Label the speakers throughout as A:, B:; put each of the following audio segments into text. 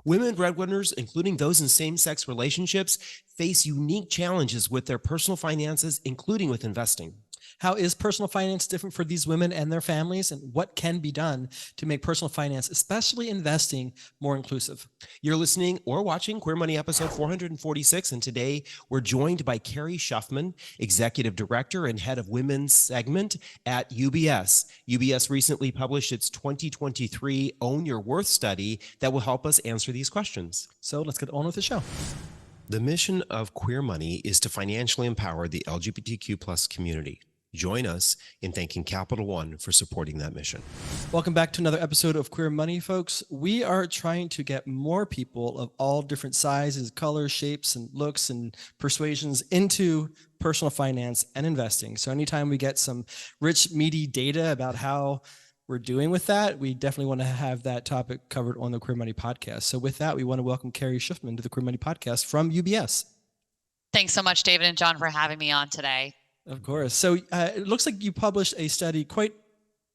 A: Women breadwinners, including those in same-sex relationships, face unique challenges with their personal finances, including with investing.
B: How is personal finance different for these women and their families, and what can be done to make personal finance, especially investing, more inclusive?
A: You're listening or watching Queer Money episode 446, and today we're joined by Carey Shuffman, Executive Director and Head of Women's Segment at UBS. UBS recently published its 2023 Own Your Worth study that will help us answer these questions.
B: So let's get on with the show.
A: The mission of Queer Money is to financially empower the LGBTQ plus community. Join us in thanking Capital One for supporting that mission.
B: Welcome back to another episode of Queer Money, folks. We are trying to get more people of all different sizes, colors, shapes, and looks and persuasions into personal finance and investing. So anytime we get some rich, meaty data about how we're doing with that, we definitely want to have that topic covered on the Queer Money podcast. So with that, we want to welcome Carey Shuffman to the Queer Money podcast from UBS.
C: Thanks so much, David and John, for having me on today.
B: Of course. So it looks like you publish a study quite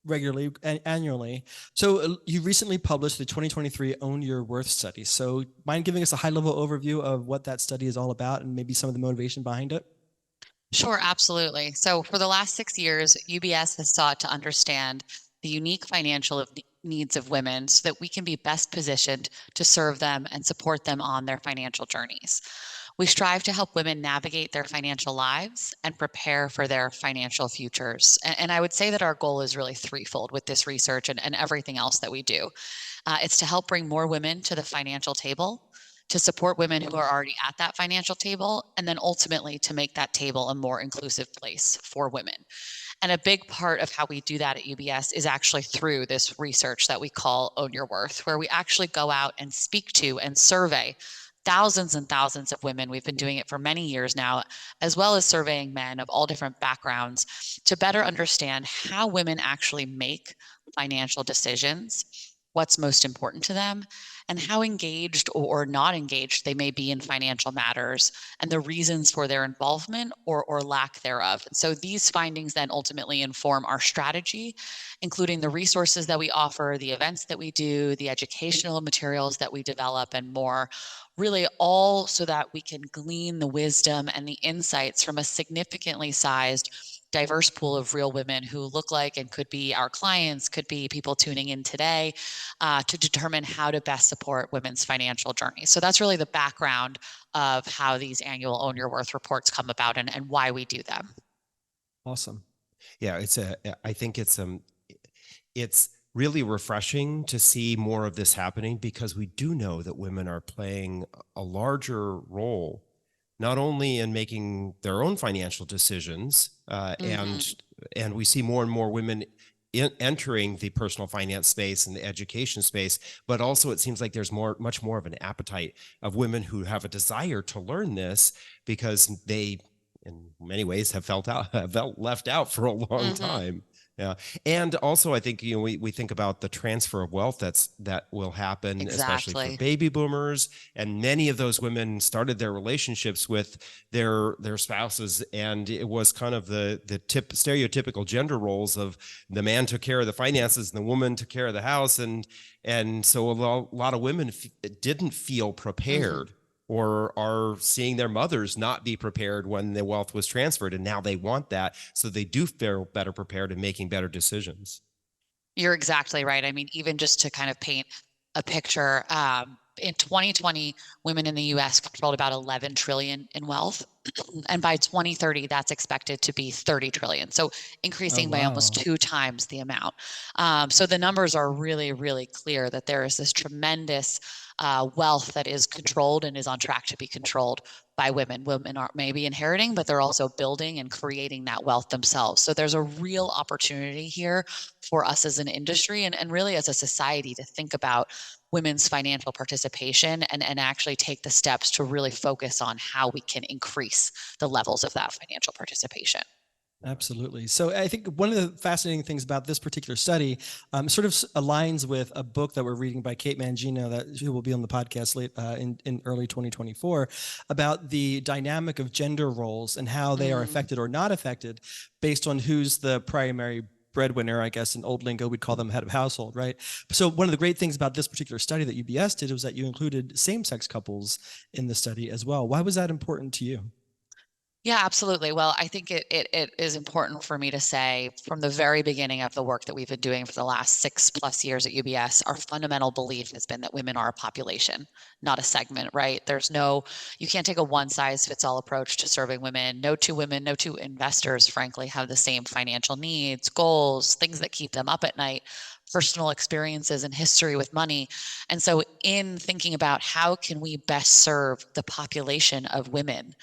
B: regularly, annually. So you recently published the 2023 Own Your Worth study. So mind giving us a high-level overview of what that study is all about and maybe some of the motivation behind it?
C: Sure, absolutely. So for the last 6 years, UBS has sought to understand the unique financial needs of women so that we can be best positioned to serve them and support them on their financial journeys. We strive to help women navigate their financial lives and prepare for their financial futures. And I would say that our goal is really threefold with this research and everything else that we do. It's to help bring more women to the financial table, to support women who are already at that financial table, and then ultimately to make that table a more inclusive place for women. And a big part of how we do that at UBS is actually through this research that we call Own Your Worth, where we actually go out and speak to and survey thousands and thousands of women. We've been doing it for many years now, as well as surveying men of all different backgrounds to better understand how women actually make financial decisions, what's most important to them, and how engaged or not engaged they may be in financial matters, and the reasons for their involvement or lack thereof. And so these findings then ultimately inform our strategy, including the resources that we offer, the events that we do, the educational materials that we develop, and more. Really all so that we can glean the wisdom and the insights from a significantly sized, diverse pool of real women who look like and could be our clients, could be people tuning in today, to determine how to best support women's financial journey. So that's really the background of how these annual Own Your Worth reports come about and why we do them.
B: Awesome.
A: Yeah, I think it's really refreshing to see more of this happening, because we do know that women are playing a larger role, not only in making their own financial decisions, and we see more and more women entering the personal finance space and the education space, but also it seems like there's much more of an appetite of women who have a desire to learn this, because they, in many ways, have felt left out for a long time. Yeah. And also, I think, we think about the transfer of wealth that will happen, especially for baby boomers. And many of those women started their relationships with their spouses. And it was kind of the stereotypical gender roles of the man took care of the finances and the woman took care of the house. And so a lot of women didn't feel prepared. Or are seeing their mothers not be prepared when the wealth was transferred, and now they want that, so they do feel better prepared and making better decisions.
C: You're exactly right. I mean, even just to kind of paint a picture, in 2020, women in the US controlled about 11 trillion in wealth. And by 2030, that's expected to be 30 trillion. So increasing by almost 2 times the amount. So the numbers are really, really clear that there is this tremendous wealth that is controlled and is on track to be controlled by women. Women are maybe inheriting, but they're also building and creating that wealth themselves. So there's a real opportunity here for us as an industry and really as a society to think about women's financial participation and actually take the steps to really focus on how we can increase the levels of that financial participation.
B: Absolutely. So I think one of the fascinating things about this particular study sort of aligns with a book that we're reading by Kate Mangino who will be on the podcast late in early 2024 about the dynamic of gender roles and how they are affected or not affected based on who's the primary breadwinner, I guess in old lingo, we'd call them head of household, right? So one of the great things about this particular study that UBS did was that you included same-sex couples in the study as well. Why was that important to you?
C: Yeah, absolutely. Well, I think it is important for me to say from the very beginning of the work that we've been doing for the last 6+ years at UBS, our fundamental belief has been that women are a population, not a segment, right? You can't take a one size fits all approach to serving women. No two women, no two investors, frankly, have the same financial needs, goals, things that keep them up at night, personal experiences and history with money. And so in thinking about how can we best serve the population of women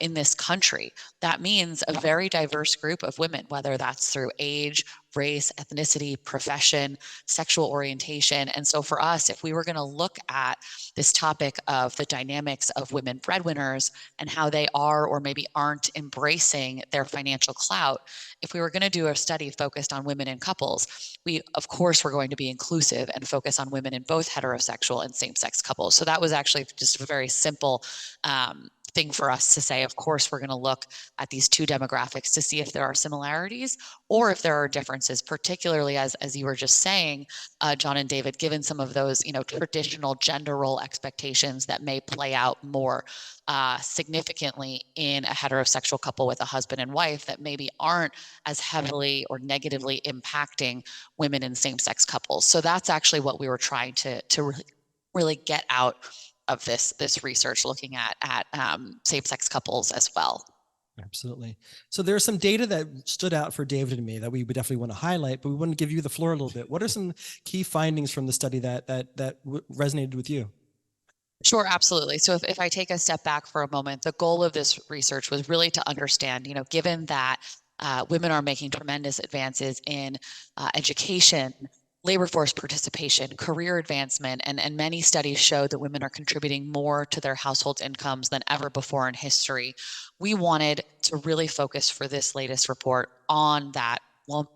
C: in this country, that means a very diverse group of women, whether that's through age, race, ethnicity, profession, sexual orientation. And so for us, if we were going to look at this topic of the dynamics of women breadwinners and how they are or maybe aren't embracing their financial clout, if we were going to do a study focused on women and couples, we, of course, were going to be inclusive and focus on women in both heterosexual and same-sex couples. So that was actually just a very simple thing for us to say. Of course, we're going to look at these two demographics to see if there are similarities or if there are differences, particularly as you were just saying, John and David, given some of those, traditional gender role expectations that may play out more significantly in a heterosexual couple with a husband and wife that maybe aren't as heavily or negatively impacting women in same-sex couples. So that's actually what we were trying to really get out of this research, looking at same-sex couples as well.
B: Absolutely. So there's some data that stood out for David and me that we would definitely want to highlight, but we want to give you the floor a little bit. What are some key findings from the study that resonated with you?
C: Sure, absolutely. So if I take a step back for a moment, the goal of this research was really to understand, given that women are making tremendous advances in education, labor force participation, career advancement, and many studies show that women are contributing more to their household incomes than ever before in history. We wanted to really focus for this latest report on that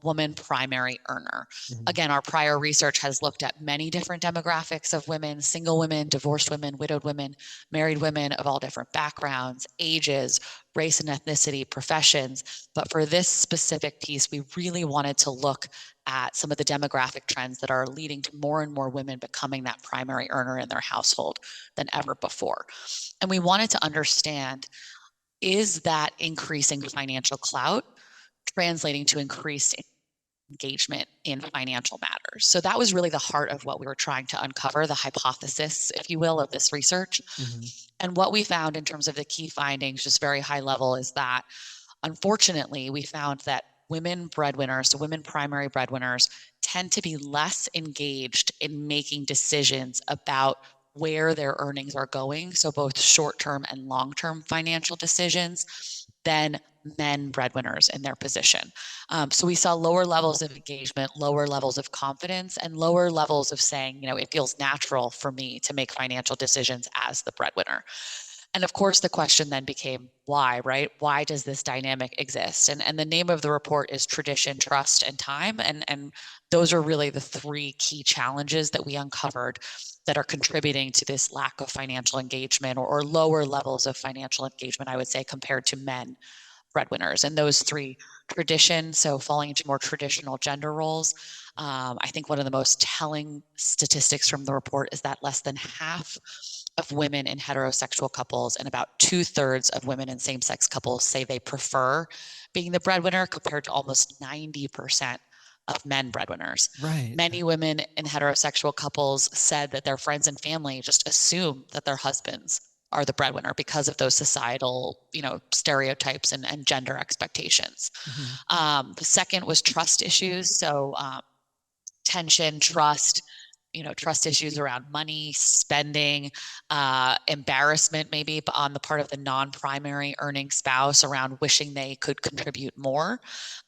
C: woman primary earner.
B: Mhm.
C: Again, our prior research has looked at many different demographics of women, single women, divorced women, widowed women, married women of all different backgrounds, ages, race and ethnicity, professions. But for this specific piece, we really wanted to look at some of the demographic trends that are leading to more and more women becoming that primary earner in their household than ever before. And we wanted to understand, is that increasing financial clout translating to increased engagement in financial matters? So that was really the heart of what we were trying to uncover, the hypothesis, if you will, of this research.
B: Mm-hmm.
C: And what we found in terms of the key findings, just very high level, is that unfortunately, we found that women breadwinners, so women primary breadwinners, tend to be less engaged in making decisions about where their earnings are going, so both short-term and long-term financial decisions, than men breadwinners in their position. So we saw lower levels of engagement, lower levels of confidence, and lower levels of saying, it feels natural for me to make financial decisions as the breadwinner. And of course, the question then became why, right? Why does this dynamic exist? And the name of the report is Tradition, Trust, and Time. And those are really the three key challenges that we uncovered that are contributing to this lack of financial engagement or lower levels of financial engagement, I would say, compared to men breadwinners. And those three: tradition, so falling into more traditional gender roles. I think one of the most telling statistics from the report is that less than half of women in heterosexual couples and about 2/3 of women in same-sex couples say they prefer being the breadwinner, compared to almost 90% of men breadwinners.
B: Right.
C: Many women in heterosexual couples said that their friends and family just assume that their husbands are the breadwinner because of those societal, stereotypes and gender expectations.
B: Mm-hmm.
C: The second was trust issues. So tension, trust, trust issues around money, spending, embarrassment maybe on the part of the non-primary earning spouse around wishing they could contribute more.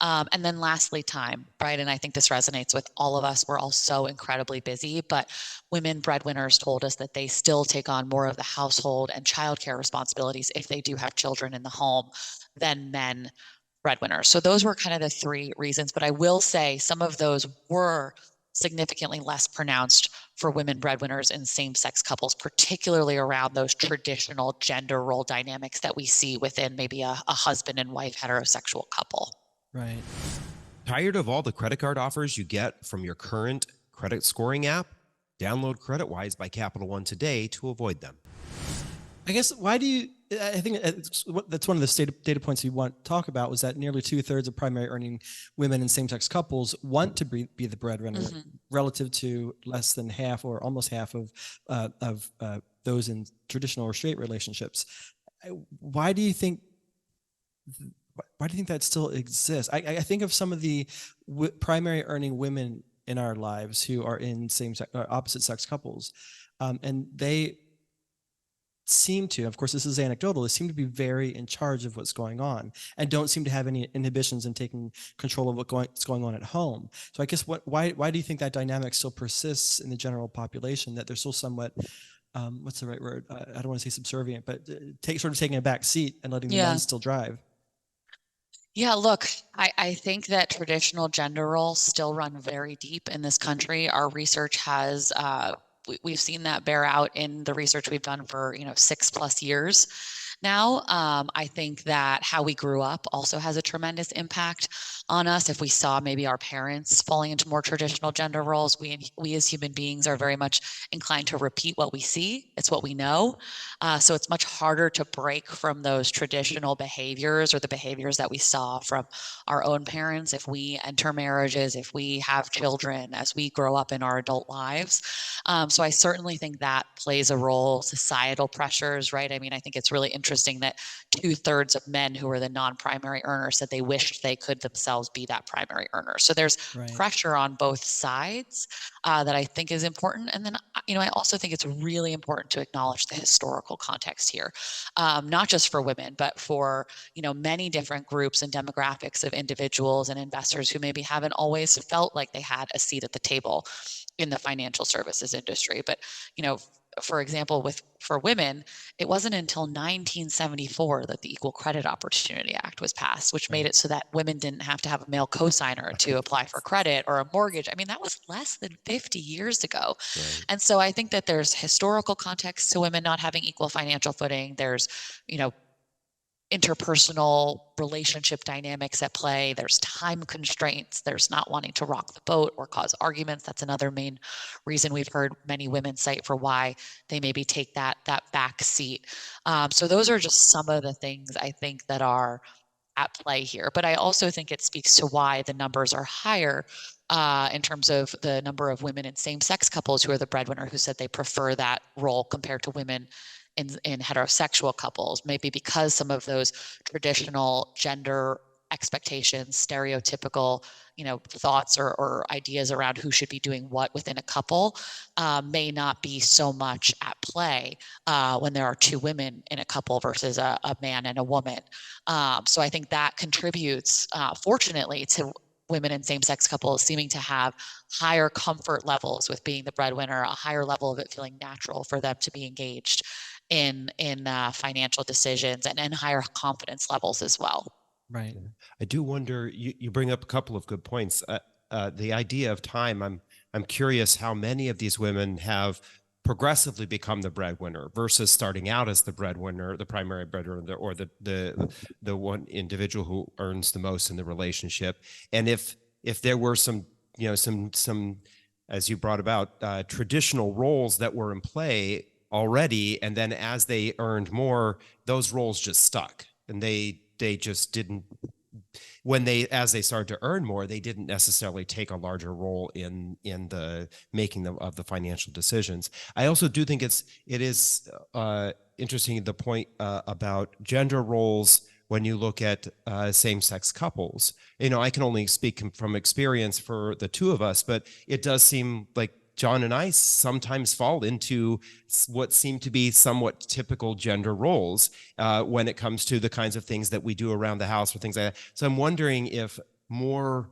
C: And then lastly, time, right? And I think this resonates with all of us. We're all so incredibly busy, but women breadwinners told us that they still take on more of the household and childcare responsibilities if they do have children in the home than men breadwinners. So those were kind of the three reasons, but I will say some of those were significantly less pronounced for women breadwinners in same-sex couples, particularly around those traditional gender role dynamics that we see within maybe a husband and wife heterosexual couple.
B: Right.
A: Tired of all the credit card offers you get from your current credit scoring app? Download CreditWise by Capital One today to avoid them.
B: I guess, why do you, I think that's one of the data points we want to talk about, was that nearly 2/3 of primary earning women in same-sex couples want to be the breadwinner, relative to less than half or almost half of those in traditional or straight relationships. Why do you think that still exists? I think of some of the primary earning women in our lives who are in opposite sex couples, and they seem to, of course this is anecdotal, they seem to be very in charge of what's going on and don't seem to have any inhibitions in taking control of what's going on at home. So I guess why do you think that dynamic still persists in the general population, that they're still somewhat, what's the right word? I don't want to say subservient, but sort of taking a back seat and letting the men still drive?
C: Yeah, look, I think that traditional gender roles still run very deep in this country. Our research has, we've seen that bear out in the research we've done for 6+ years now. I think that how we grew up also has a tremendous impact on us. If we saw maybe our parents falling into more traditional gender roles, we as human beings are very much inclined to repeat what we see. It's what we know. So it's much harder to break from those traditional behaviors or the behaviors that we saw from our own parents if we enter marriages, if we have children, as we grow up in our adult lives. So I certainly think that plays a role. Societal pressures, right? I mean, I think it's really interesting that 2/3 of men who are the non-primary earners said they wished they could themselves be that primary earner. So there's pressure on both sides that I think is important. And then, I also think it's really important to acknowledge the historical context here, not just for women, but for, many different groups and demographics of individuals and investors who maybe haven't always felt like they had a seat at the table in the financial services industry. But, for example, for women, it wasn't until 1974 that the Equal Credit Opportunity Act was passed, which made it so that women didn't have to have a male cosigner to apply for credit or a mortgage. I mean, that was less than 50 years ago.
A: Right.
C: And so I think that there's historical context to women not having equal financial footing. There's, interpersonal relationship dynamics at play. There's time constraints. There's not wanting to rock the boat or cause arguments. That's another main reason we've heard many women cite for why they maybe take that back seat. So those are just some of the things I think that are at play here. But I also think it speaks to why the numbers are higher in terms of the number of women in same-sex couples who are the breadwinner who said they prefer that role compared to women in heterosexual couples, maybe because some of those traditional gender expectations, stereotypical, thoughts or ideas around who should be doing what within a couple may not be so much at play when there are two women in a couple versus a man and a woman. So I think that contributes, fortunately, to women in same-sex couples seeming to have higher comfort levels with being the breadwinner, a higher level of it feeling natural for them to be engaged in financial decisions and higher confidence levels as well.
B: Right.
A: I do wonder, you bring up a couple of good points. The idea of time, I'm curious how many of these women have progressively become the breadwinner versus starting out as the breadwinner, the primary breadwinner, or the one individual who earns the most in the relationship. And if there were some, some, as you brought about, traditional roles that were in play already, and then as they earned more, those roles just stuck, and they just didn't, as they started to earn more, they didn't necessarily take a larger role in the making of the financial decisions. I also do think it is interesting, the point about gender roles when you look at same-sex couples. I can only speak from experience for the two of us, but it does seem like John and I sometimes fall into what seem to be somewhat typical gender roles when it comes to the kinds of things that we do around the house or things like that. So I'm wondering if more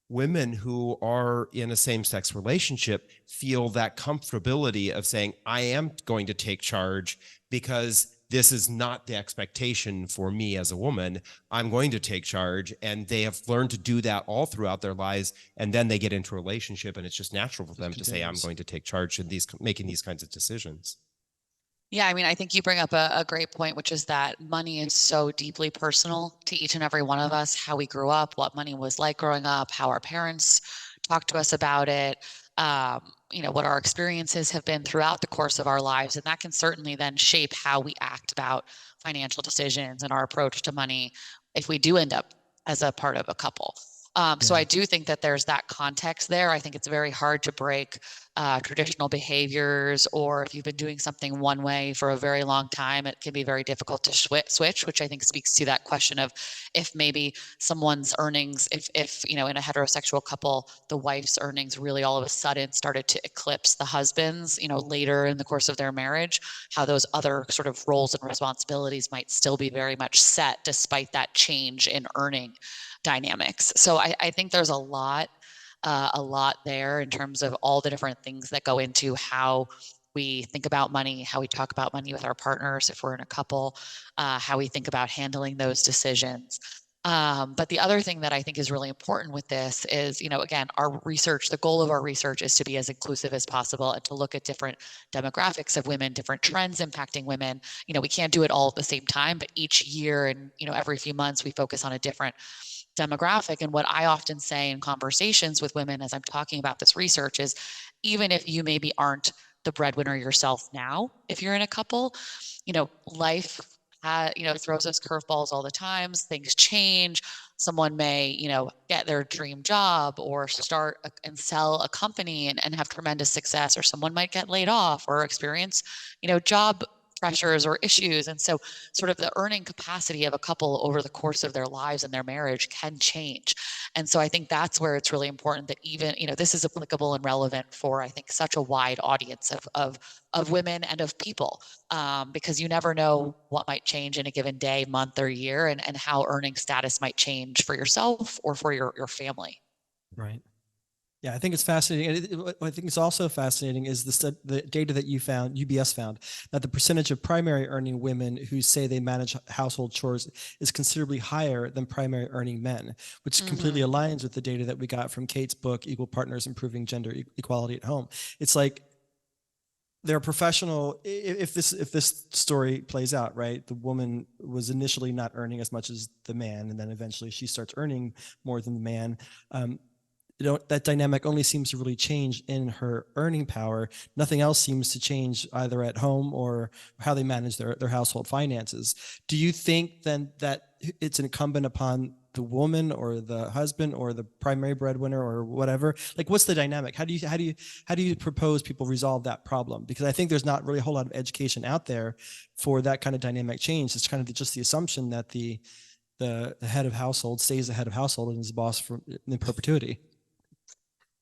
A: women who are in a same-sex relationship feel that comfortability of saying, I am going to take charge because this is not the expectation for me as a woman. I'm going to take charge. And they have learned to do that all throughout their lives. And then they get into a relationship and it's just natural for them to say, I'm going to take charge in making these kinds of decisions.
C: Yeah, I mean, I think you bring up a great point, which is that money is so deeply personal to each and every one of us, how we grew up, what money was like growing up, how our parents talked to us about it, what our experiences have been throughout the course of our lives. And that can certainly then shape how we act about financial decisions and our approach to money if we do end up as a part of a couple. So I do think that there's that context there. I think it's very hard to break traditional behaviors, or if you've been doing something one way for a very long time, it can be very difficult to switch, which I think speaks to that question of if maybe someone's earnings, if in a heterosexual couple, the wife's earnings really all of a sudden started to eclipse the husband's, later in the course of their marriage, how those other sort of roles and responsibilities might still be very much set despite that change in earning dynamics. So I think there's a lot there in terms of all the different things that go into how we think about money, how we talk about money with our partners if we're in a couple, how we think about handling those decisions. But the other thing that I think is really important with this is, again, our research, the goal of our research is to be as inclusive as possible and to look at different demographics of women, different trends impacting women. We can't do it all at the same time, but each year and, every few months we focus on a different demographic. And what I often say in conversations with women as I'm talking about this research is, even if you maybe aren't the breadwinner yourself now, if you're in a couple, life throws us curveballs all the time. Things change. Someone may, get their dream job or start and sell a company and have tremendous success, or someone might get laid off or experience, job pressures or issues. And so sort of the earning capacity of a couple over the course of their lives and their marriage can change. And so I think that's where it's really important that even, this is applicable and relevant for, I think, such a wide audience of women and of people, because you never know what might change in a given day, month, or year, and how earning status might change for yourself or for your family.
B: Right. Yeah, I think it's fascinating. What I think is also fascinating is the data that UBS found, that the percentage of primary earning women who say they manage household chores is considerably higher than primary earning men, which completely aligns with the data that we got from Kate's book, Equal Partners Improving Gender Equality at Home. It's like they're professional. If this story plays out, right, the woman was initially not earning as much as the man, and then eventually she starts earning more than the man. That dynamic only seems to really change in her earning power. Nothing else seems to change either at home or how they manage their household finances. Do you think then that it's incumbent upon the woman or the husband or the primary breadwinner or whatever? Like, what's the dynamic? How do you propose people resolve that problem? Because I think there's not really a whole lot of education out there for that kind of dynamic change. It's kind of just the assumption that the head of household stays the head of household and is the boss in perpetuity.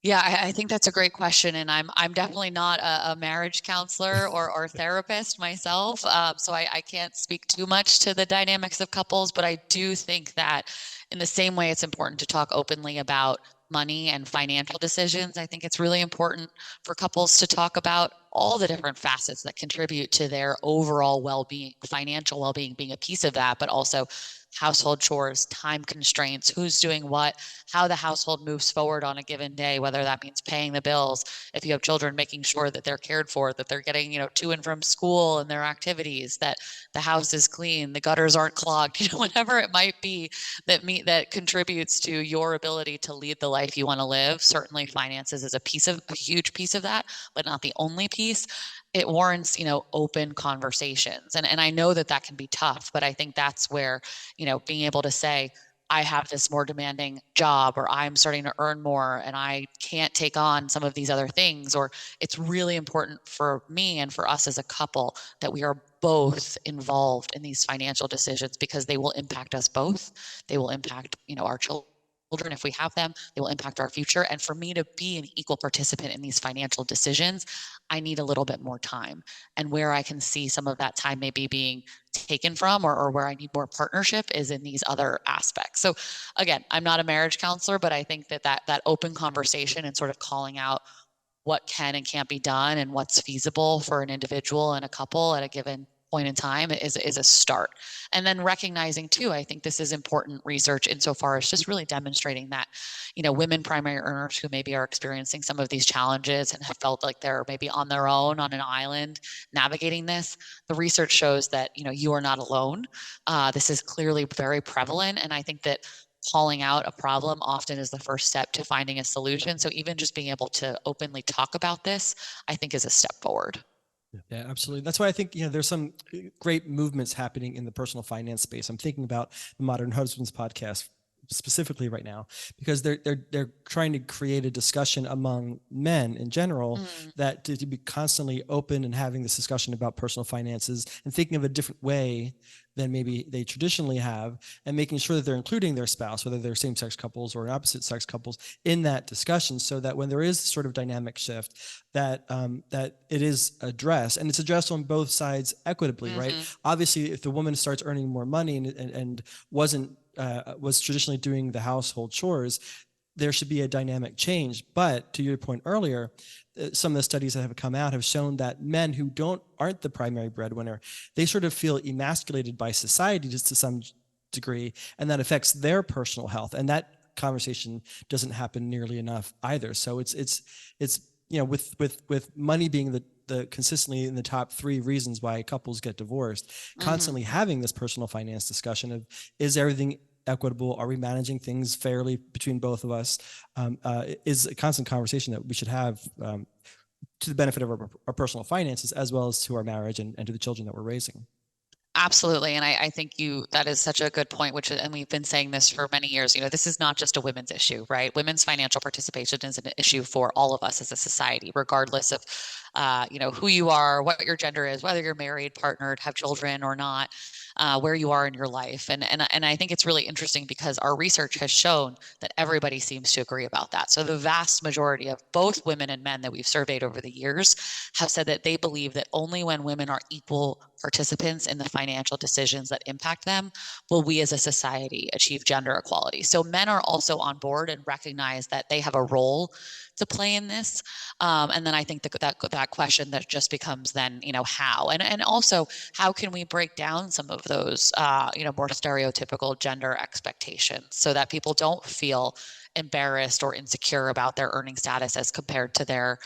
C: Yeah, I think that's a great question, and I'm definitely not a marriage counselor or therapist myself, so I can't speak too much to the dynamics of couples. But I do think that in the same way it's important to talk openly about money and financial decisions, I think it's really important for couples to talk about all the different facets that contribute to their overall well-being, financial well-being being a piece of that, but also household chores, time constraints, who's doing what, how the household moves forward on a given day, whether that means paying the bills, if you have children, making sure that they're cared for, that they're getting, to and from school and their activities, that the house is clean, the gutters aren't clogged, whatever it might be that contributes to your ability to lead the life you want to live. Certainly finances is a huge piece of that, but not the only piece. It warrants, open conversations. And I know that can be tough, but I think that's where, being able to say, I have this more demanding job, or I'm starting to earn more and I can't take on some of these other things, or it's really important for me and for us as a couple that we are both involved in these financial decisions, because they will impact us both. They will impact, our children if we have them. They will impact our future. And for me to be an equal participant in these financial decisions, I need a little bit more time. And where I can see some of that time maybe being taken from, or where I need more partnership, is in these other aspects. So again, I'm not a marriage counselor, but I think that open conversation and sort of calling out what can and can't be done and what's feasible for an individual and a couple at a given point in time is a start. And then recognizing too, I think this is important research insofar as just really demonstrating that, women primary earners who maybe are experiencing some of these challenges and have felt like they're maybe on their own on an island navigating this, the research shows that, you are not alone. This is clearly very prevalent. And I think that calling out a problem often is the first step to finding a solution. So even just being able to openly talk about this, I think is a step forward.
B: Yeah, absolutely. That's why I think, there's some great movements happening in the personal finance space. I'm thinking about the Modern Husbands podcast specifically right now, because they're trying to create a discussion among men in general that to be constantly open and having this discussion about personal finances and thinking of a different way than maybe they traditionally have, and making sure that they're including their spouse, whether they're same-sex couples or opposite sex couples, in that discussion, so that when there is sort of dynamic shift, that that it is addressed, and it's addressed on both sides equitably, right? Obviously, if the woman starts earning more money and was traditionally doing the household chores, there should be a dynamic change. But to your point earlier, some of the studies that have come out have shown that men who aren't the primary breadwinner, they sort of feel emasculated by society just to some degree, and that affects their personal health. And that conversation doesn't happen nearly enough either. So it's with money being the consistently in the top 3 reasons why couples get divorced, constantly having this personal finance discussion of, is everything equitable? Are we managing things fairly between both of us? Is a constant conversation that we should have to the benefit of our personal finances, as well as to our marriage and to the children that we're raising.
C: Absolutely. And I think that is such a good point, and we've been saying this for many years, this is not just a women's issue, right? Women's financial participation is an issue for all of us as a society, regardless of, who you are, what your gender is, whether you're married, partnered, have children or not, where you are in your life. And I think it's really interesting because our research has shown that everybody seems to agree about that. So the vast majority of both women and men that we've surveyed over the years have said that they believe that only when women are equal participants in the financial decisions that impact them will we as a society achieve gender equality. So men are also on board and recognize that they have a role to play in this. And then I think that question that just becomes then, how, and also how can we break down some of those, more stereotypical gender expectations so that people don't feel embarrassed or insecure about their earning status as compared to their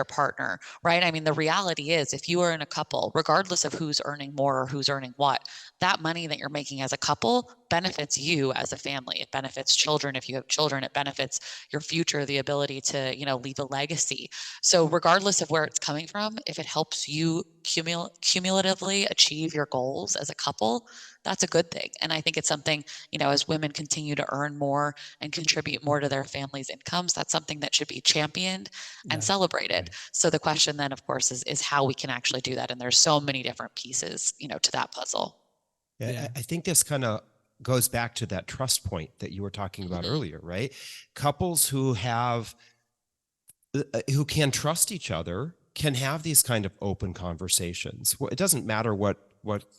C: partner, right? I mean, the reality is, if you are in a couple, regardless of who's earning more or who's earning what, that money that you're making as a couple benefits you as a family. It benefits children. If you have children, it benefits your future, the ability to, leave a legacy. So regardless of where it's coming from, if it helps you cumulatively achieve your goals as a couple, that's a good thing. And I think it's something, as women continue to earn more and contribute more to their families' incomes, that's something that should be championed and celebrated. So the question then, of course, is how we can actually do that. And there's so many different pieces, to that puzzle.
A: Yeah. I think this kind of goes back to that trust point that you were talking about earlier, right? Couples who can trust each other can have these kind of open conversations. It doesn't matter what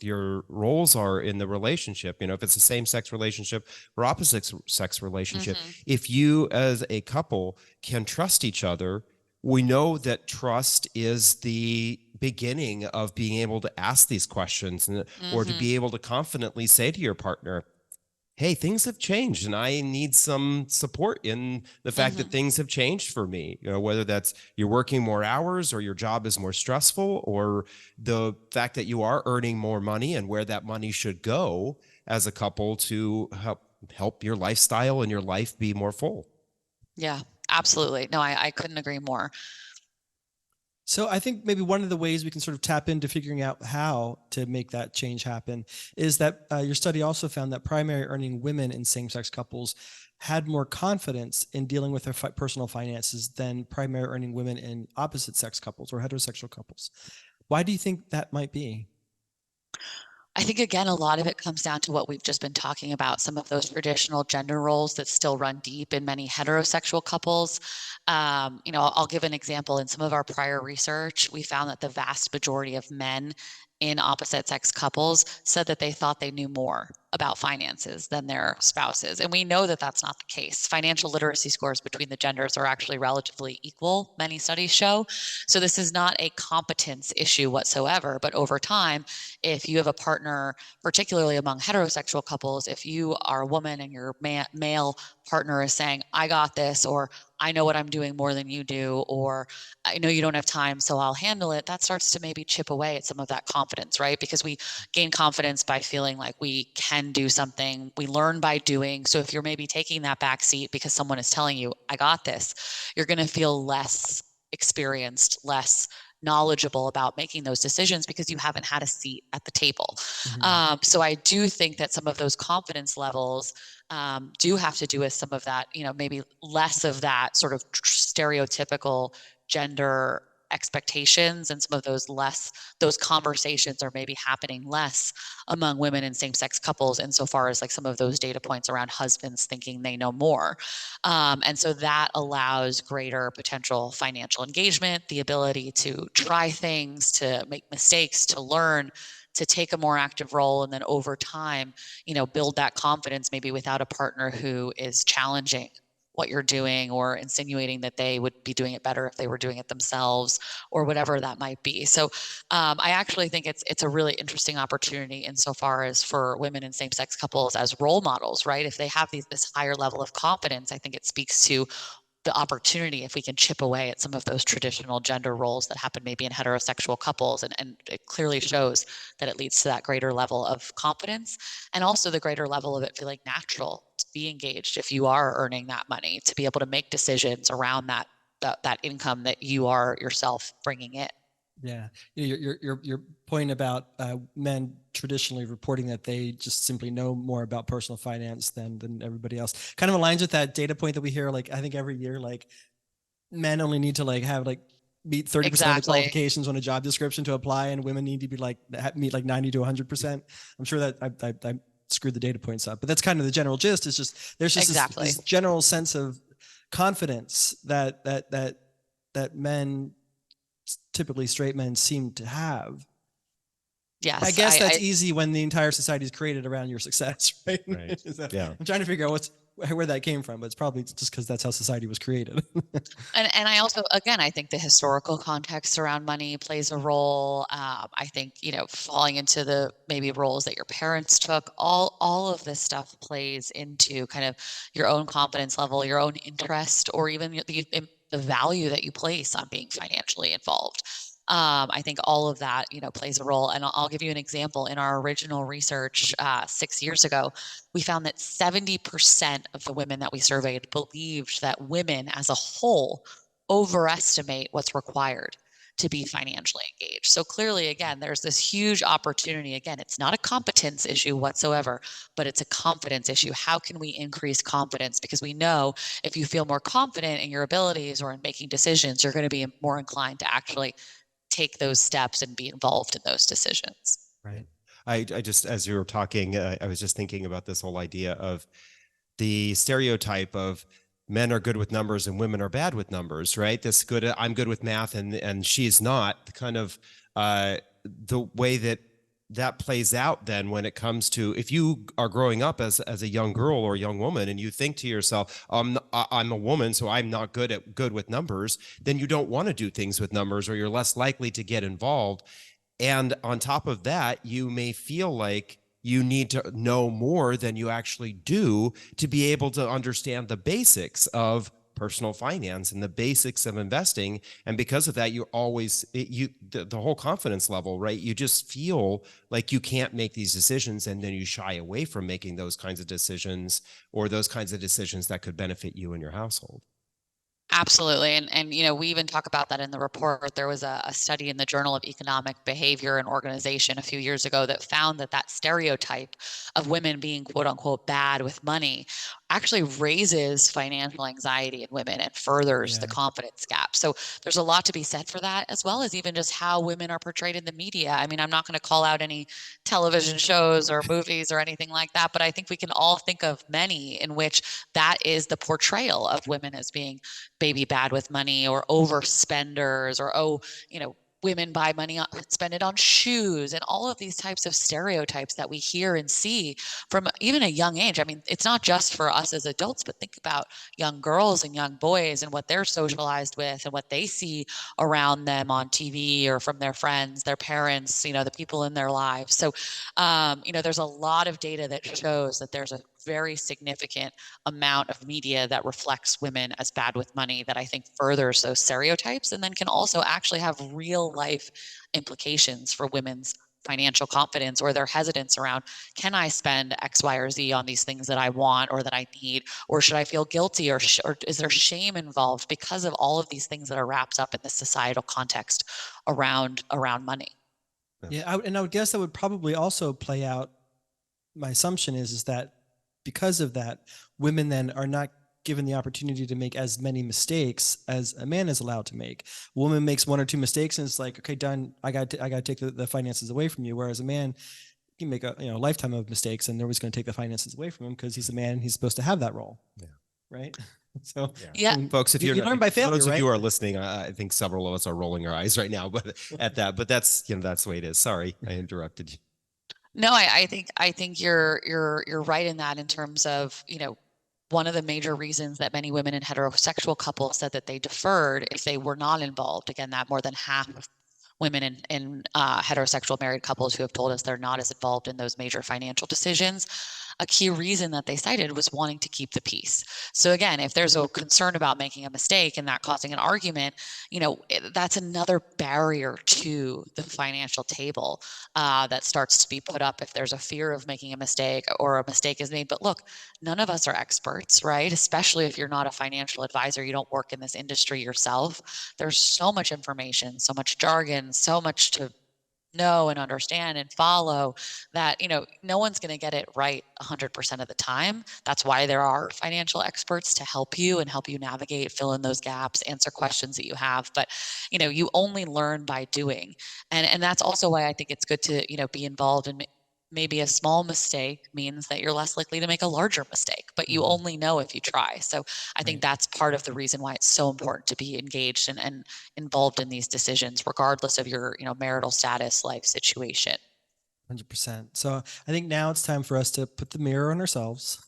A: your roles are in the relationship, if it's a same-sex relationship or opposite sex relationship. If you as a couple can trust each other, we know that trust is the beginning of being able to ask these questions or to be able to confidently say to your partner, hey, things have changed and I need some support in the fact that things have changed for me. Whether that's you're working more hours or your job is more stressful, or the fact that you are earning more money and where that money should go as a couple to help your lifestyle and your life be more full.
C: Yeah, absolutely. No, I couldn't agree more.
B: So I think maybe one of the ways we can sort of tap into figuring out how to make that change happen is that your study also found that primary earning women in same-sex couples had more confidence in dealing with their personal finances than primary earning women in opposite sex couples or heterosexual couples. Why do you think that might be?
C: I think, again, a lot of it comes down to what we've just been talking about, some of those traditional gender roles that still run deep in many heterosexual couples. I'll give an example. In some of our prior research, we found that the vast majority of men in opposite sex couples said that they thought they knew more about finances than their spouses. And we know that that's not the case. Financial literacy scores between the genders are actually relatively equal, many studies show. So this is not a competence issue whatsoever. But over time, if you have a partner, particularly among heterosexual couples, if you are a woman and your male partner is saying, I got this, or I know what I'm doing more than you do, or I know you don't have time, so I'll handle it, that starts to maybe chip away at some of that confidence, right? Because we gain confidence by feeling like we can do something. We learn by doing. So if you're maybe taking that back seat because someone is telling you, I got this, you're going to feel less experienced, less knowledgeable about making those decisions because you haven't had a seat at the table. So I do think that some of those confidence levels do have to do with some of that, maybe less of that sort of stereotypical gender expectations, and some of those conversations are maybe happening less among women in same-sex couples insofar as like some of those data points around husbands thinking they know more. And so that allows greater potential financial engagement, the ability to try things, to make mistakes, to learn, to take a more active role, and then over time, build that confidence maybe without a partner who is challenging what you're doing or insinuating that they would be doing it better if they were doing it themselves, or whatever that might be. So I actually think it's a really interesting opportunity insofar as for women in same-sex couples as role models, right? If they have this higher level of confidence, I think it speaks to the opportunity if we can chip away at some of those traditional gender roles that happen maybe in heterosexual couples. And it clearly shows that it leads to that greater level of confidence, and also the greater level of it feeling natural to be engaged if you are earning that money, to be able to make decisions around that income that you are yourself bringing in.
B: Yeah, your point about men traditionally reporting that they just simply know more about personal finance than everybody else kind of aligns with that data point that we hear. Like I think every year, like men only need to have meet 30% of the
C: Exactly.
B: qualifications on a job description to apply, and women need to be meet 90 to 100%. I'm sure that I screwed the data points up, but that's kind of the general gist. It's just there's just
C: Exactly.
B: this general sense of confidence that men, typically straight men, seem to have.
C: Yes,
B: I guess that's easy when the entire society is created around your success, right?
A: Right. Yeah.
B: I'm trying to figure out where that came from, but it's probably just because that's how society was created.
C: And I also, again, I think the historical context around money plays a role. I think, falling into the maybe roles that your parents took, all of this stuff plays into kind of your own confidence level, your own interest, or even the value that you place on being financially involved. I think all of that, plays a role. And I'll give you an example. In our original research 6 years ago, we found that 70% of the women that we surveyed believed that women as a whole overestimate what's required to be financially engaged. So clearly, again, there's this huge opportunity. Again, it's not a competence issue whatsoever, but it's a confidence issue. How can we increase confidence? Because we know if you feel more confident in your abilities or in making decisions, you're going to be more inclined to actually take those steps and be involved in those decisions.
A: Right. I just, as you were talking, I was just thinking about this whole idea of the stereotype of men are good with numbers and women are bad with numbers, right? I'm good with math and she's not. Kind of the way that plays out then when it comes to, if you are growing up as a young girl or a young woman and you think to yourself, I'm a woman, so I'm not good with numbers, then you don't want to do things with numbers, or you're less likely to get involved. And on top of that, you may feel like you need to know more than you actually do to be able to understand the basics of personal finance and the basics of investing. And because of that, you're always, the whole confidence level, right? You just feel like you can't make these decisions, and then you shy away from making those kinds of decisions, or those kinds of decisions that could benefit you and your household.
C: Absolutely. And we even talk about that in the report. There was a study in the Journal of Economic Behavior and Organization a few years ago that found that stereotype of women being quote unquote bad with money actually raises financial anxiety in women and furthers the confidence gap. So there's a lot to be said for that, as well as even just how women are portrayed in the media. I mean, I'm not going to call out any television shows or movies or anything like that, but I think we can all think of many in which that is the portrayal of women as being baby bad with money, or overspenders, or women buy money on, spend it on shoes, and all of these types of stereotypes that we hear and see from even a young age. I mean, it's not just for us as adults, but think about young girls and young boys and what they're socialized with and what they see around them on TV or from their friends, their parents, the people in their lives. So, there's a lot of data that shows that there's a very significant amount of media that reflects women as bad with money that I think furthers those stereotypes and then can also actually have real life implications for women's financial confidence or their hesitance around, can I spend X, Y, or Z on these things that I want or that I need, or should I feel guilty, or is there shame involved because of all of these things that are wrapped up in the societal context around money?
B: Yeah, I would guess that would probably also play out. My assumption is that because of that, women then are not given the opportunity to make as many mistakes as a man is allowed to make. A woman makes one or two mistakes and it's like, okay, done. I got to take the finances away from you. Whereas a man can make a lifetime of mistakes and nobody's going to take the finances away from him because he's a man. He's supposed to have that role.
A: Yeah.
B: Right. So
C: yeah,
A: folks, if
B: you learn by failure,
A: those of
B: right?
A: you who are listening, I think several of us are rolling our eyes right now, but that's that's the way it is. Sorry, I interrupted you.
C: No, I think you're right in that in terms of, one of the major reasons that many women in heterosexual couples said that they deferred if they were not involved. Again, that more than half of women in heterosexual married couples who have told us they're not as involved in those major financial decisions. A key reason that they cited was wanting to keep the peace. So again, if there's a concern about making a mistake and that causing an argument, that's another barrier to the financial table that starts to be put up if there's a fear of making a mistake or a mistake is made. But look, none of us are experts, right? Especially if you're not a financial advisor, you don't work in this industry yourself. There's so much information, so much jargon, so much to know and understand and follow that, no one's going to get it right 100% of the time. That's why there are financial experts to help you and help you navigate, fill in those gaps, answer questions that you have. But, you only learn by doing. And that's also why I think it's good to, be involved in maybe a small mistake means that you're less likely to make a larger mistake, but you only know if you try. So I think that's part of the reason why it's so important to be engaged and involved in these decisions, regardless of your, marital status, life situation.
B: 100%. So I think now it's time for us to put the mirror on ourselves,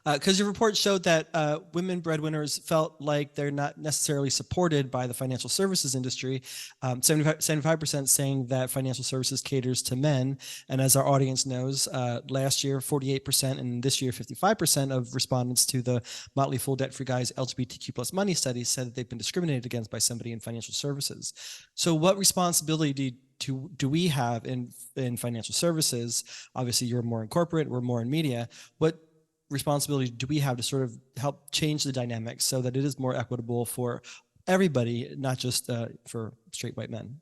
B: because your report showed that women breadwinners felt like they're not necessarily supported by the financial services industry. 75% saying that financial services caters to men. And as our audience knows, last year, 48%, and this year, 55% of respondents to the Motley Fool Debt-Free Guys LGBTQ plus money study said that they've been discriminated against by somebody in financial services. So what responsibility do we have in financial services? Obviously, you're more in corporate, we're more in media. What responsibility do we have to sort of help change the dynamics so that it is more equitable for everybody, not just for straight white men?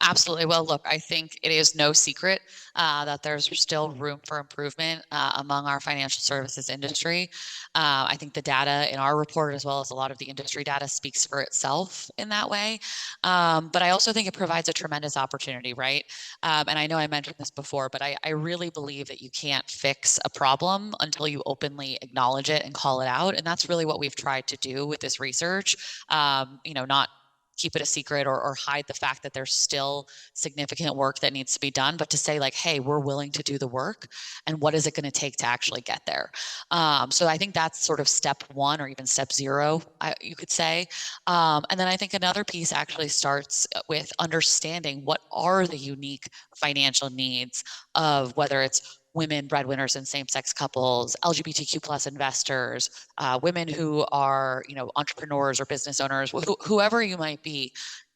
C: Absolutely. Well, look, I think it is no secret that there's still room for improvement among our financial services industry. I think the data in our report, as well as a lot of the industry data, speaks for itself in that way. But I also think it provides a tremendous opportunity, right? And I know I mentioned this before, but I really believe that you can't fix a problem until you openly acknowledge it and call it out. And that's really what we've tried to do with this research. Not keep it a secret or hide the fact that there's still significant work that needs to be done, but to say like, hey, we're willing to do the work, and what is it going to take to actually get there? So I think that's sort of step one, or even step zero, you could say. And then I think another piece actually starts with understanding what are the unique financial needs of whether it's women breadwinners in same-sex couples, LGBTQ plus investors, women who are, entrepreneurs or business owners, whoever you might be.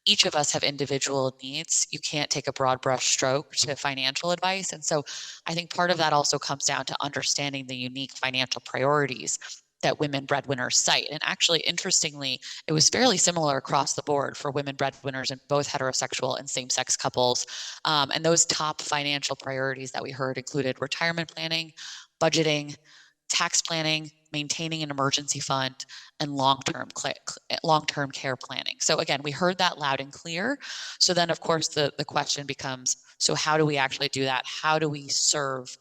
C: Each of us have individual needs. You can't take a broad brush stroke to financial advice. And so I think part of that also comes down to understanding the unique financial priorities that women breadwinners cite. And actually, interestingly, it was fairly similar across the board for women breadwinners in both heterosexual and same-sex couples. And those top financial priorities that we heard included retirement planning, budgeting, tax planning, maintaining an emergency fund, and long-term care planning. So again, we heard that loud and clear. So then, of course, the question becomes, so how do we actually do that? How do we serve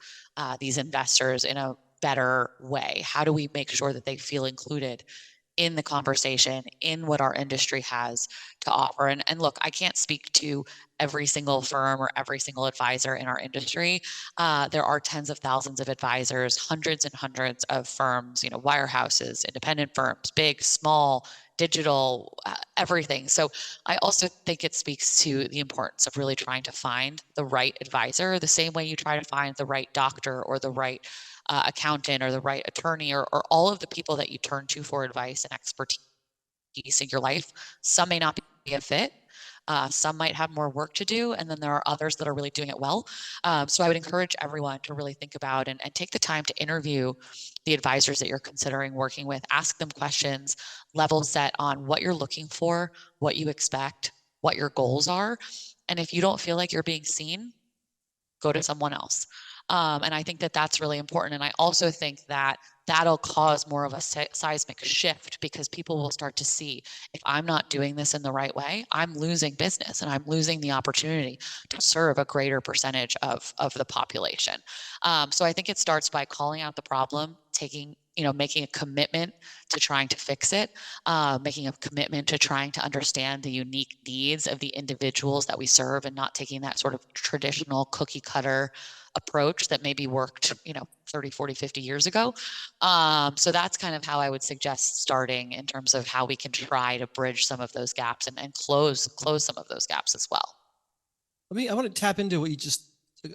C: these investors in a better way? How do we make sure that they feel included in the conversation, in what our industry has to offer. And look, I can't speak to every single firm or every single advisor in our industry. There are tens of thousands of advisors, hundreds and hundreds of firms, wirehouses, independent firms, big, small, digital, everything. So I also think it speaks to the importance of really trying to find the right advisor, the same way you try to find the right doctor or the right accountant or the right attorney, or all of the people that you turn to for advice and expertise in your life. Some may not be a fit. Some might have more work to do, and then there are others that are really doing it well. So I would encourage everyone to really think about and take the time to interview the advisors that you're considering working with. Ask them questions, level set on what you're looking for, what you expect, what your goals are. And if you don't feel like you're being seen, go to someone else. And I think that that's really important. And I also think that that'll cause more of a seismic shift, because people will start to see, if I'm not doing this in the right way, I'm losing business and I'm losing the opportunity to serve a greater percentage of the population. So I think it starts by calling out the problem, making a commitment to trying to fix it, making a commitment to trying to understand the unique needs of the individuals that we serve, and not taking that sort of traditional cookie cutter approach that maybe worked, 30, 40, 50 years ago. So that's kind of how I would suggest starting, in terms of how we can try to bridge some of those gaps and close some of those gaps as well.
B: I want to tap into what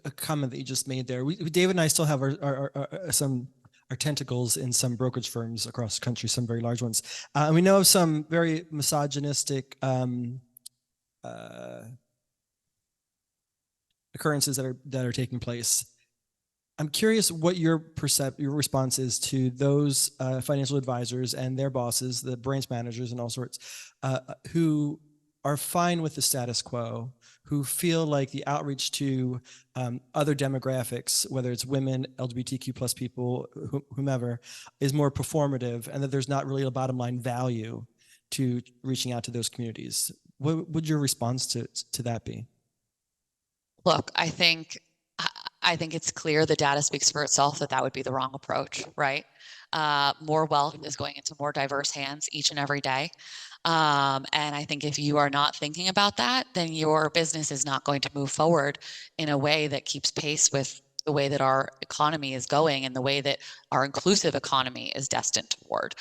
B: a comment that you just made there. David and I still have our tentacles in some brokerage firms across the country, some very large ones. And we know of some very misogynistic occurrences that are taking place. I'm curious what your response is to those financial advisors and their bosses, the branch managers and all sorts, who are fine with the status quo, who feel like the outreach to other demographics, whether it's women, LGBTQ plus people, whomever, is more performative, and that there's not really a bottom line value to reaching out to those communities. What would your response to that be?
C: Look, I think it's clear, the data speaks for itself, that would be the wrong approach, right? More wealth is going into more diverse hands each and every day. And I think if you are not thinking about that, then your business is not going to move forward in a way that keeps pace with the way that our economy is going and the way that our inclusive economy is destined toward.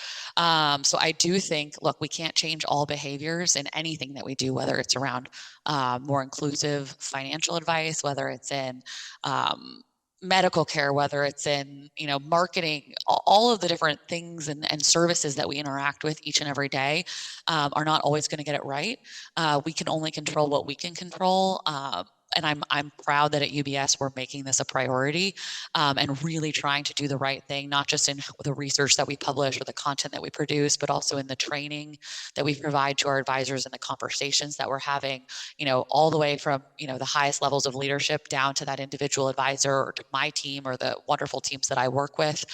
C: So I do think, look, we can't change all behaviors in anything that we do, whether it's around more inclusive financial advice, whether it's in medical care, whether it's in, marketing, all of the different things and services that we interact with each and every day are not always going to get it right. We can only control what we can control. And I'm proud that at UBS we're making this a priority and really trying to do the right thing, not just in the research that we publish or the content that we produce, but also in the training that we provide to our advisors and the conversations that we're having, all the way from, the highest levels of leadership down to that individual advisor, or to my team, or the wonderful teams that I work with.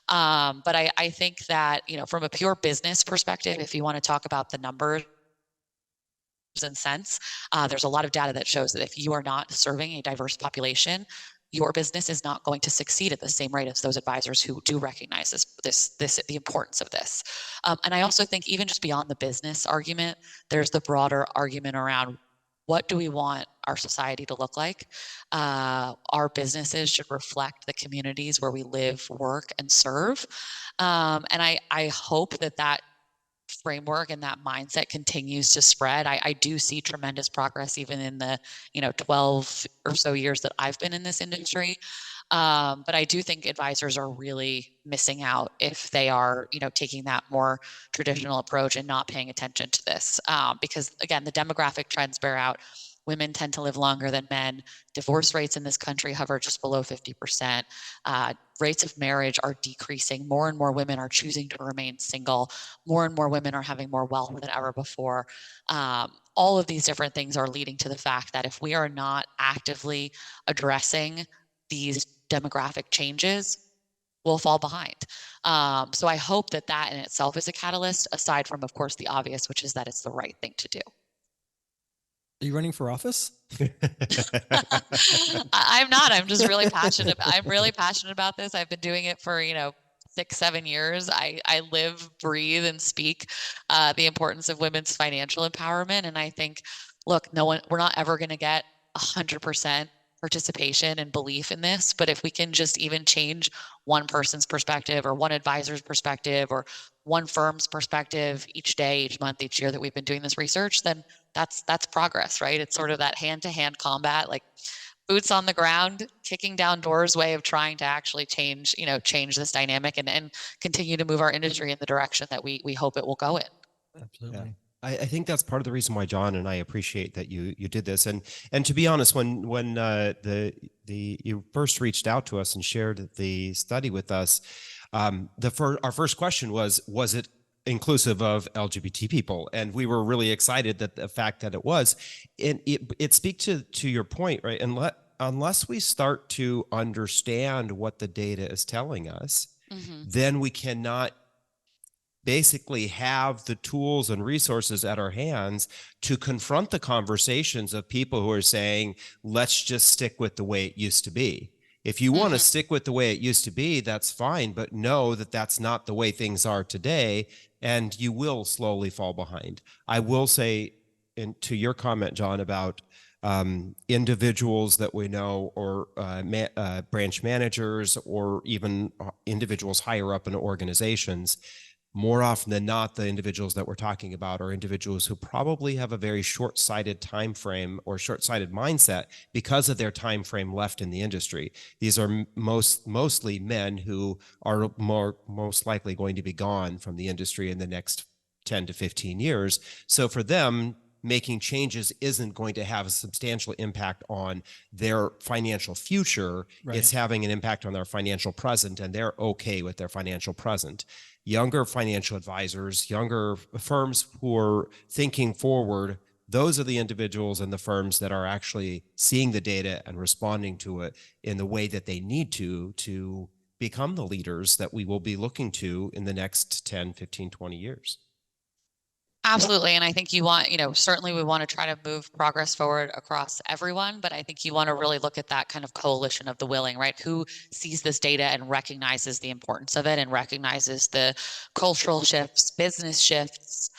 C: But I think that, from a pure business perspective, if you want to talk about the numbers and cents, there's a lot of data that shows that if you are not serving a diverse population, your business is not going to succeed at the same rate as those advisors who do recognize the importance of this. And I also think, even just beyond the business argument, there's the broader argument around, what do we want our society to look like? Our businesses should reflect the communities where we live, work, and serve. And I hope that framework and that mindset continues to spread. I do see tremendous progress even in the 12 or so years that I've been in this industry. But I do think advisors are really missing out if they are taking that more traditional approach and not paying attention to this, because again, the demographic trends bear out. Women tend to live longer than men. Divorce rates in this country hover just below 50%. Rates of marriage are decreasing. More and more women are choosing to remain single. More and more women are having more wealth than ever before. All of these different things are leading to the fact that if we are not actively addressing these demographic changes, we'll fall behind. So I hope that in itself is a catalyst, aside from, of course, the obvious, which is that it's the right thing to do.
B: Are you running for office?
C: I'm not. I'm just really passionate. I'm really passionate about this. I've been doing it for, 6, 7 years, I live, breathe, and speak the importance of women's financial empowerment. And I think, look, we're not ever going to get 100% participation and belief in this, but if we can just even change one person's perspective or one advisor's perspective or one firm's perspective each day, each month, each year that we've been doing this research, then that's progress, right? It's sort of that hand-to-hand combat, like boots on the ground, kicking down doors way of trying to actually change this dynamic and continue to move our industry in the direction that we hope it will go in.
B: Absolutely.
A: Yeah. I think that's part of the reason why John and I appreciate that you did this. And to be honest, when you first reached out to us and shared the study with us, our first question was it inclusive of LGBT people? And we were really excited that the fact that it was. And it speaks to your point, right? And unless we start to understand what the data is telling us, then we cannot basically have the tools and resources at our hands to confront the conversations of people who are saying, let's just stick with the way it used to be. If you want to stick with the way it used to be, that's fine, but know that that's not the way things are today, and you will slowly fall behind. I will say, to your comment, John, about individuals that we know, or branch managers, or even individuals higher up in organizations, more often than not, the individuals that we're talking about are individuals who probably have a very short-sighted time frame or short-sighted mindset because of their time frame left in the industry. These are mostly men who are most likely going to be gone from the industry in the next 10 to 15 years. So for them, making changes isn't going to have a substantial impact on their financial future. Right. It's having an impact on their financial present, and they're okay with their financial present. Younger financial advisors, younger firms who are thinking forward, those are the individuals and the firms that are actually seeing the data and responding to it in the way that they need to become the leaders that we will be looking to in the next 10, 15, 20 years.
C: Absolutely. And I think certainly we want to try to move progress forward across everyone, but I think you want to really look at that kind of coalition of the willing, right? Who sees this data and recognizes the importance of it and recognizes the cultural shifts, business shifts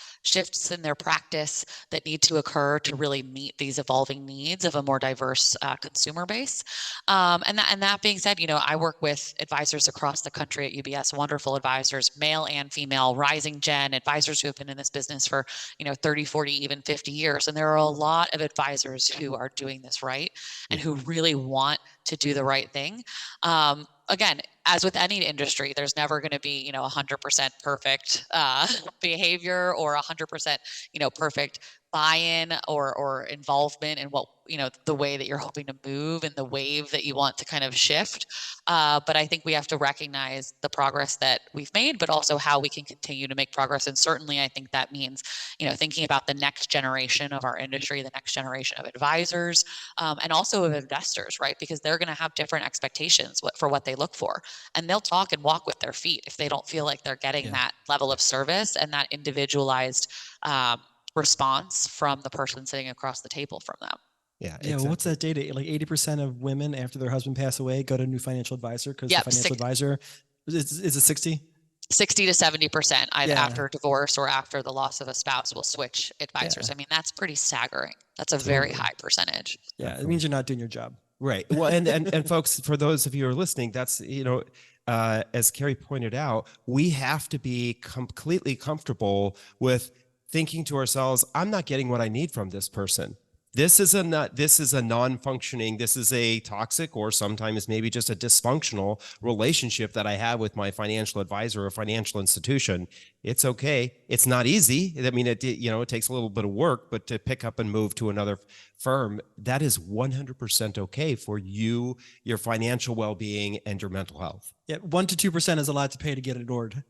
C: in their practice that need to occur to really meet these evolving needs of a more diverse consumer base. And that being said, I work with advisors across the country at UBS, wonderful advisors, male and female, rising gen advisors who have been in this business for 30, 40, even 50 years. And there are a lot of advisors who are doing this right and who really want to do the right thing. Again, as with any industry, there's never going to be, 100% perfect behavior or 100%, perfect buy-in or involvement in what, the way that you're hoping to move and the wave that you want to kind of shift. But I think we have to recognize the progress that we've made, but also how we can continue to make progress. And certainly I think that means, thinking about the next generation of our industry, the next generation of advisors, and also of investors, right? Because they're going to have different expectations for what they look for. And they'll talk and walk with their feet if they don't feel like they're getting that level of service and that individualized response from the person sitting across the table from them.
B: Yeah. Exactly. Well, what's that data? Like 80% of women after their husband passed away go to a new financial advisor because the financial advisor is it 60? 60 to 70% either after divorce or after the loss of a spouse will switch advisors. I mean, that's pretty staggering. That's a very high percentage. Yeah. It means you're not doing your job.
A: Right. Well, and folks, for those of you who are listening, that's, as Carey pointed out, we have to be completely comfortable with thinking to ourselves, I'm not getting what I need from this person. This is a non-functioning, this is a toxic or sometimes maybe just a dysfunctional relationship that I have with my financial advisor or financial institution. It's okay. It's not easy. I mean, it takes a little bit of work, but to pick up and move to another firm, that is 100% okay for you, your financial well-being, and your mental health.
B: Yeah, 1 to 2% is a lot to pay to get ignored.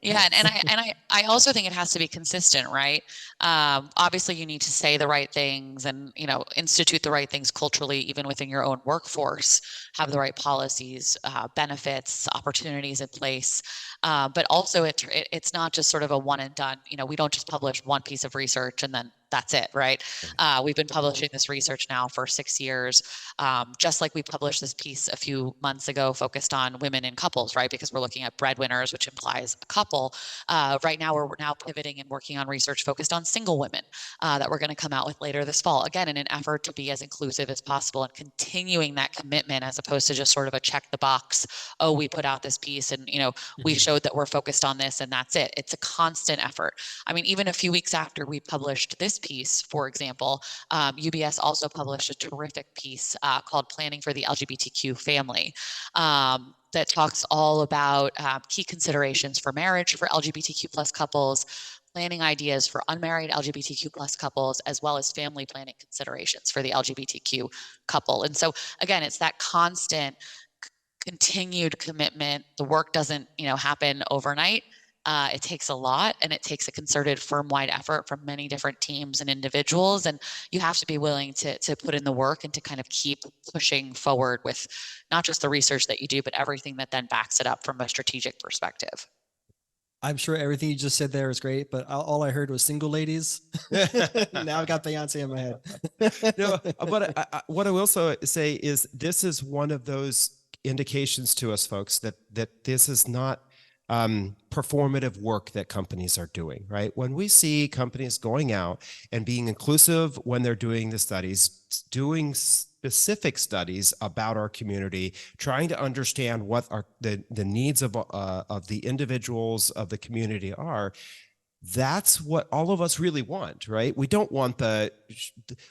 C: Yeah, and I also think it has to be consistent, right? Obviously, you need to say the right things and institute the right things culturally, even within your own workforce. Have the right policies, benefits, opportunities in place. But also, it's not just sort of a one and done. We don't just publish one piece of research and then that's it, right? We've been publishing this research now for 6 years, just like we published this piece a few months ago focused on women in couples, right? Because we're looking at breadwinners, which implies a couple. Right now, we're now pivoting and working on research focused on single women that we're going to come out with later this fall. Again, in an effort to be as inclusive as possible and continuing that commitment as opposed to just sort of a check the box, oh, we put out this piece and, we showed that we're focused on this and that's it. It's a constant effort. I mean, even a few weeks after we published this piece, for example, UBS also published a terrific piece called Planning for the LGBTQ Family. That talks all about key considerations for marriage for LGBTQ plus couples, planning ideas for unmarried LGBTQ plus couples, as well as family planning considerations for the LGBTQ couple. And so again, it's that constant continued commitment. The work doesn't, happen overnight. It takes a lot, and it takes a concerted firm-wide effort from many different teams and individuals. And you have to be willing to put in the work and to kind of keep pushing forward with not just the research that you do, but everything that then backs it up from a strategic perspective.
B: I'm sure everything you just said there is great, but all I heard was single ladies. Now I've got Beyonce in my head.
A: No, but what I will also say is this is one of those indications to us folks that this is not performative work that companies are doing, right? When we see companies going out and being inclusive when they're doing the studies, doing specific studies about our community, trying to understand what the needs of the individuals of the community are, that's what all of us really want, right? We don't want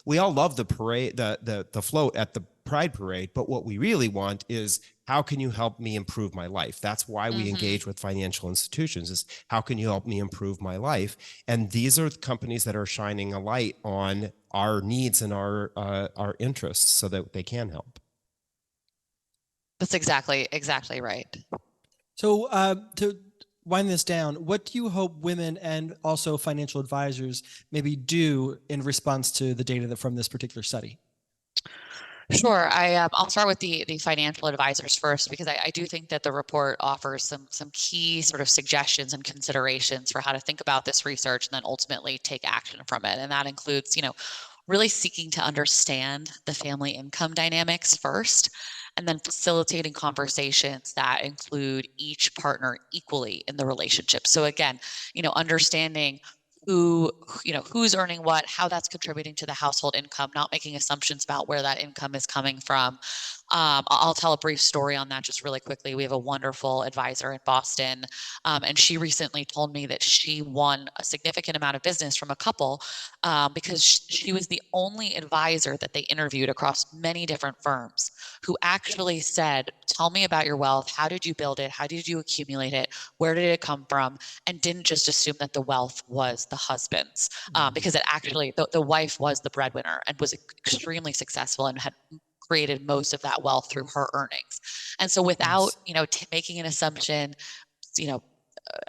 A: we all love the parade, the float at the Pride Parade, but what we really want is, how can you help me improve my life? That's why we engage with financial institutions, is how can you help me improve my life? And these are the companies that are shining a light on our needs and our interests so that they can help.
C: That's exactly right.
B: So to wind this down, what do you hope women and also financial advisors maybe do in response to the data from this particular study?
C: Sure. I'll start with the financial advisors first, because I do think that the report offers some key sort of suggestions and considerations for how to think about this research and then ultimately take action from it. And that includes, really seeking to understand the family income dynamics first, and then facilitating conversations that include each partner equally in the relationship. So again, understanding who's earning what, how that's contributing to the household income, not making assumptions about where that income is coming from. I'll tell a brief story on that just really quickly. We have a wonderful advisor in Boston, and she recently told me that she won a significant amount of business from a couple because she was the only advisor that they interviewed across many different firms who actually said, tell me about your wealth. How did you build it? How did you accumulate it? Where did it come from? And didn't just assume that the wealth was the husband's, because it actually, the wife was the breadwinner and was extremely successful and had created most of that wealth through her earnings. And so without, making an assumption,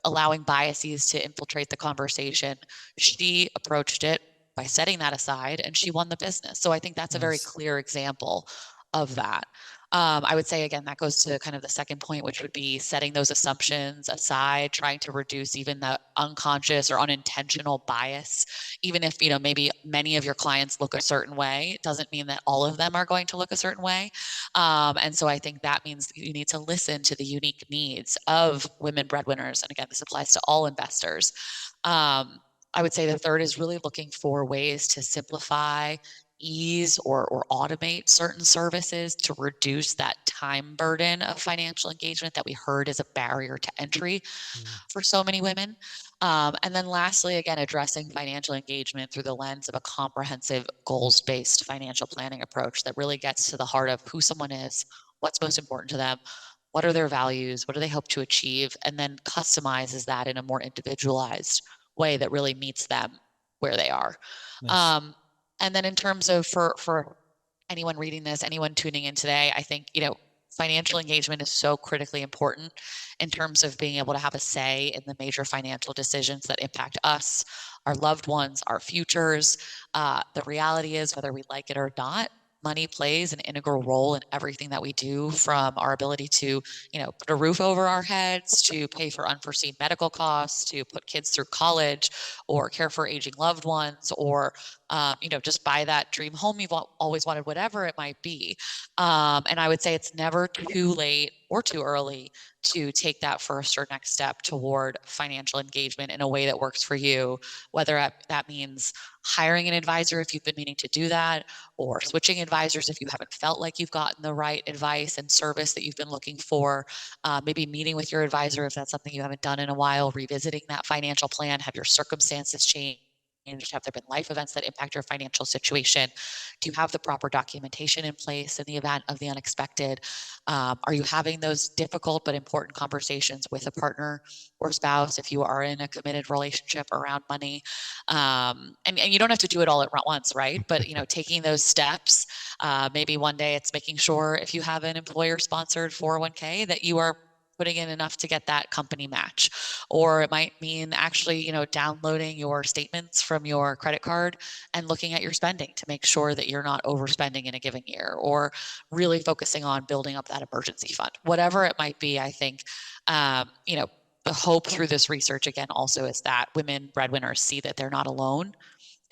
C: allowing biases to infiltrate the conversation, she approached it by setting that aside, and she won the business. So I think that's a very clear example of that. I would say, again, that goes to kind of the second point, which would be setting those assumptions aside, trying to reduce even the unconscious or unintentional bias. Even if, maybe many of your clients look a certain way, it doesn't mean that all of them are going to look a certain way. And so I think that means you need to listen to the unique needs of women breadwinners. And again, this applies to all investors. I would say the third is really looking for ways to simplify, ease, or automate certain services to reduce that time burden of financial engagement that we heard is a barrier to entry for so many women. And then lastly, again, addressing financial engagement through the lens of a comprehensive goals-based financial planning approach that really gets to the heart of who someone is, what's most important to them, what are their values, what do they hope to achieve, and then customizes that in a more individualized way that really meets them where they are.
B: Nice.
C: And then in terms of for anyone reading this, anyone tuning in today, I think, financial engagement is so critically important in terms of being able to have a say in the major financial decisions that impact us, our loved ones, our futures. The reality is, whether we like it or not, money plays an integral role in everything that we do, from our ability to, put a roof over our heads, to pay for unforeseen medical costs, to put kids through college, or care for aging loved ones, or, just buy that dream home you've always wanted, whatever it might be. And I would say it's never too late or too early to take that first or next step toward financial engagement in a way that works for you, whether that means hiring an advisor if you've been meaning to do that, or switching advisors if you haven't felt like you've gotten the right advice and service that you've been looking for. Maybe meeting with your advisor if that's something you haven't done in a while, revisiting that financial plan. Have your circumstances changed? Have there been life events that impact your financial situation? Do you have the proper documentation in place in the event of the unexpected? Are you having those difficult but important conversations with a partner or spouse if you are in a committed relationship around money? And you don't have to do it all at once, right? But taking those steps, maybe one day it's making sure if you have an employer-sponsored 401k that you are putting in enough to get that company match. Or it might mean actually, downloading your statements from your credit card and looking at your spending to make sure that you're not overspending in a given year, or really focusing on building up that emergency fund. Whatever it might be, I think, the hope through this research, again, also is that women breadwinners see that they're not alone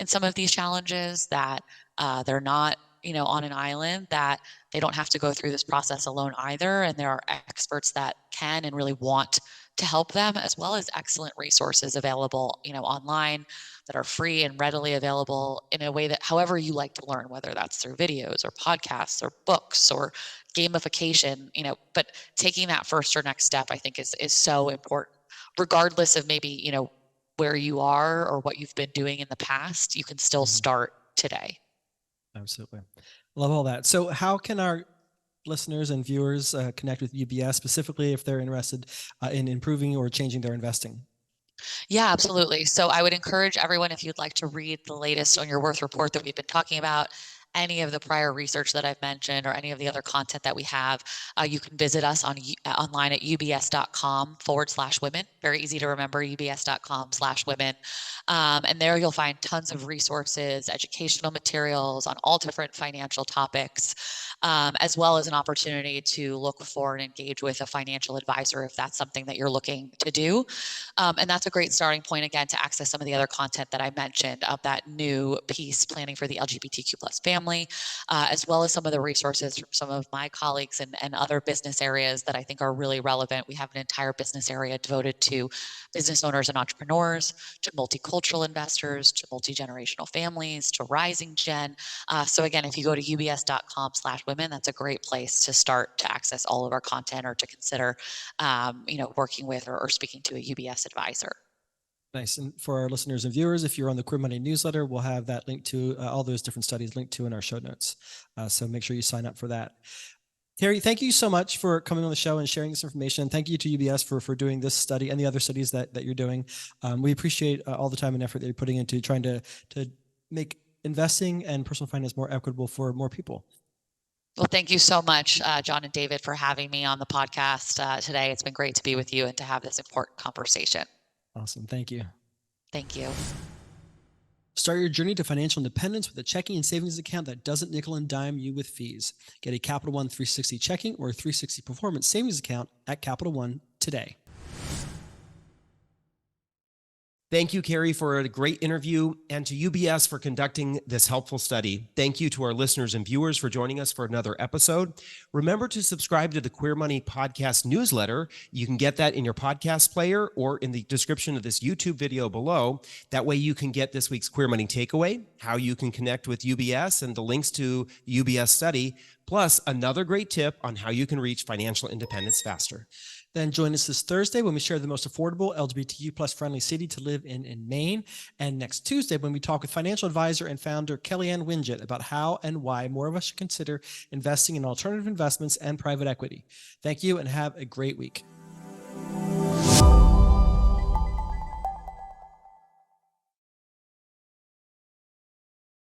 C: in some of these challenges, that they're not on an island, that they don't have to go through this process alone either. And there are experts that can and really want to help them, as well as excellent resources available, online, that are free and readily available in a way that however you like to learn, whether that's through videos or podcasts or books or gamification, but taking that first or next step, I think is so important, regardless of maybe, where you are or what you've been doing in the past. You can still start today.
B: Absolutely. Love all that. So how can our listeners and viewers connect with UBS, specifically if they're interested in improving or changing their investing?
C: Yeah, absolutely. So I would encourage everyone, if you'd like to read the latest on your worth report that we've been talking about, any of the prior research that I've mentioned, or any of the other content that we have, you can visit us online at ubs.com/women. Very easy to remember, ubs.com/women. And there you'll find tons of resources, educational materials on all different financial topics, as well as an opportunity to look for and engage with a financial advisor if that's something that you're looking to do. And that's a great starting point, again, to access some of the other content that I mentioned of that new piece, Planning for the LGBTQ+ family, as well as some of the resources from some of my colleagues and other business areas that I think are really relevant. We have an entire business area devoted to business owners and entrepreneurs, to multicultural investors, to multi-generational families, to rising gen. So again, if you go to ubs.com/women, that's a great place to start to access all of our content, or to consider, working with or speaking to a UBS advisor.
B: Nice. And for our listeners and viewers, if you're on the Queer Money newsletter, we'll have that link to all those different studies linked to in our show notes. So make sure you sign up for that. Carey, thank you so much for coming on the show and sharing this information. Thank you to UBS for doing this study and the other studies that you're doing. We appreciate all the time and effort that you're putting into trying to make investing and personal finance more equitable for more people.
C: Well, thank you so much, John and David, for having me on the podcast today. It's been great to be with you and to have this important conversation.
B: Awesome. Thank you.
C: Thank you.
B: Start your journey to financial independence with a checking and savings account that doesn't nickel and dime you with fees. Get a Capital One 360 checking or 360 performance savings account at Capital One today.
A: Thank you, Carey, for a great interview, and to UBS for conducting this helpful study. Thank you to our listeners and viewers for joining us for another episode. Remember to subscribe to the Queer Money Podcast newsletter. You can get that in your podcast player or in the description of this YouTube video below. That way you can get this week's Queer Money Takeaway, how you can connect with UBS, and the links to the UBS study, plus another great tip on how you can reach financial independence faster.
B: Then join us this Thursday when we share the most affordable LGBTQ+ friendly city to live in Maine. And next Tuesday when we talk with financial advisor and founder Kellyanne Winget about how and why more of us should consider investing in alternative investments and private equity. Thank you and have a great week.